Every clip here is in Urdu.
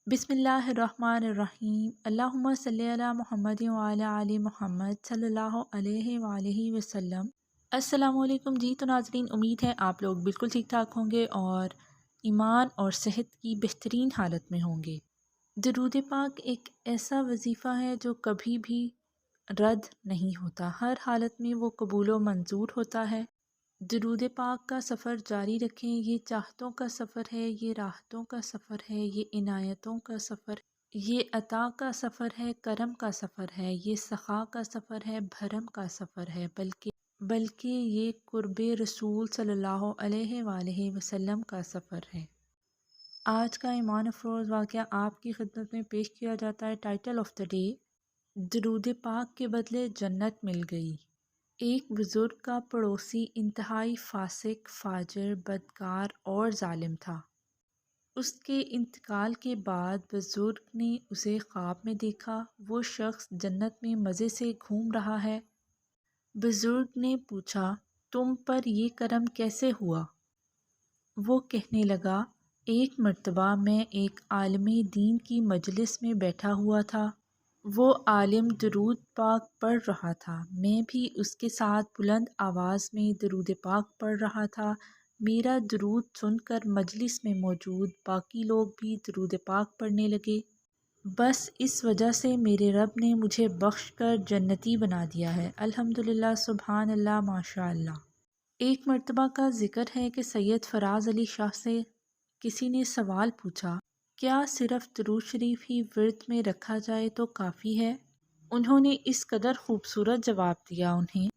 بسم اللہ الرحمن الرحیم۔ اللہم صلی علی محمد وعلی آل محمد صلی اللہ علیہ وآلہ وسلم۔ السلام علیکم جی۔ تو ناظرین، امید ہے آپ لوگ بالکل ٹھیک ٹھاک ہوں گے اور ایمان اور صحت کی بہترین حالت میں ہوں گے۔ درود پاک ایک ایسا وظیفہ ہے جو کبھی بھی رد نہیں ہوتا، ہر حالت میں وہ قبول و منظور ہوتا ہے۔ درود پاک کا سفر جاری رکھیں، یہ چاہتوں کا سفر ہے، یہ راحتوں کا سفر ہے، یہ عنایتوں کا سفر، یہ عطا کا سفر ہے، کرم کا سفر ہے، یہ سخا کا سفر ہے، بھرم کا سفر ہے، بلکہ یہ قرب رسول صلی اللہ علیہ وآلہ وسلم کا سفر ہے۔ آج کا ایمان افروز واقعہ آپ کی خدمت میں پیش کیا جاتا ہے۔ ٹائٹل آف دا ڈے: درود پاک کے بدلے جنت مل گئی۔ ایک بزرگ کا پڑوسی انتہائی فاسق، فاجر، بدکار اور ظالم تھا۔ اس کے انتقال کے بعد بزرگ نے اسے خواب میں دیکھا۔ وہ شخص جنت میں مزے سے گھوم رہا ہے۔ بزرگ نے پوچھا، تم پر یہ کرم کیسے ہوا؟ وہ کہنے لگا، ایک مرتبہ میں ایک عالم دین کی مجلس میں بیٹھا ہوا تھا۔ وہ عالم درود پاک پڑھ رہا تھا، میں بھی اس کے ساتھ بلند آواز میں درود پاک پڑھ رہا تھا۔ میرا درود سن کر مجلس میں موجود باقی لوگ بھی درود پاک پڑھنے لگے۔ بس اس وجہ سے میرے رب نے مجھے بخش کر جنتی بنا دیا ہے۔ الحمدللہ، سبحان اللہ، ماشاء اللہ۔ ایک مرتبہ کا ذکر ہے کہ سید فراز علی شاہ سے کسی نے سوال پوچھا، کیا صرف درود شریف ہی ورد میں رکھا جائے تو کافی ہے؟ انہوں نے اس قدر خوبصورت جواب دیا انہیں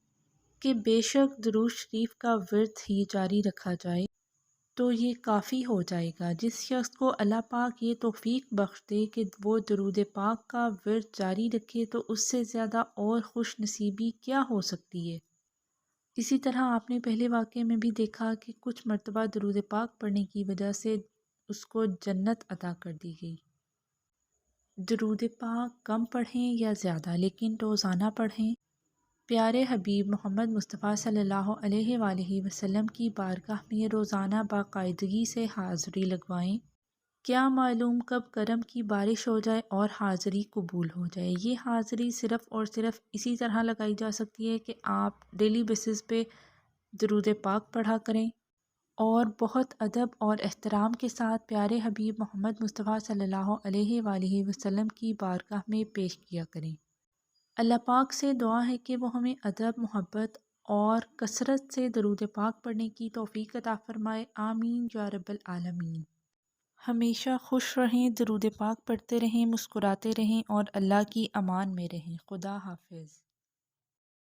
کہ بے شک درود شریف کا ورد ہی جاری رکھا جائے تو یہ کافی ہو جائے گا۔ جس شخص کو اللہ پاک یہ توفیق بخش دے کہ وہ درود پاک کا ورد جاری رکھے تو اس سے زیادہ اور خوش نصیبی کیا ہو سکتی ہے۔ اسی طرح آپ نے پہلے واقعے میں بھی دیکھا کہ کچھ مرتبہ درود پاک پڑھنے کی وجہ سے اس کو جنت عطا کر دی گئی۔ درود پاک کم پڑھیں یا زیادہ، لیکن روزانہ پڑھیں۔ پیارے حبیب محمد مصطفیٰ صلی اللہ علیہ وآلہ وسلم کی بارگاہ میں روزانہ باقاعدگی سے حاضری لگوائیں۔ کیا معلوم کب کرم کی بارش ہو جائے اور حاضری قبول ہو جائے۔ یہ حاضری صرف اور صرف اسی طرح لگائی جا سکتی ہے کہ آپ ڈیلی بیسس پہ درود پاک پڑھا کریں اور بہت ادب اور احترام کے ساتھ پیارے حبیب محمد مصطفیٰ صلی اللہ علیہ وآلہ وسلم کی بارگاہ میں پیش کیا کریں۔ اللہ پاک سے دعا ہے کہ وہ ہمیں ادب، محبت اور کثرت سے درود پاک پڑھنے کی توفیق عطا فرمائے۔ آمین یا رب العالمین۔ ہمیشہ خوش رہیں، درود پاک پڑھتے رہیں، مسکراتے رہیں اور اللہ کی امان میں رہیں۔ خدا حافظ۔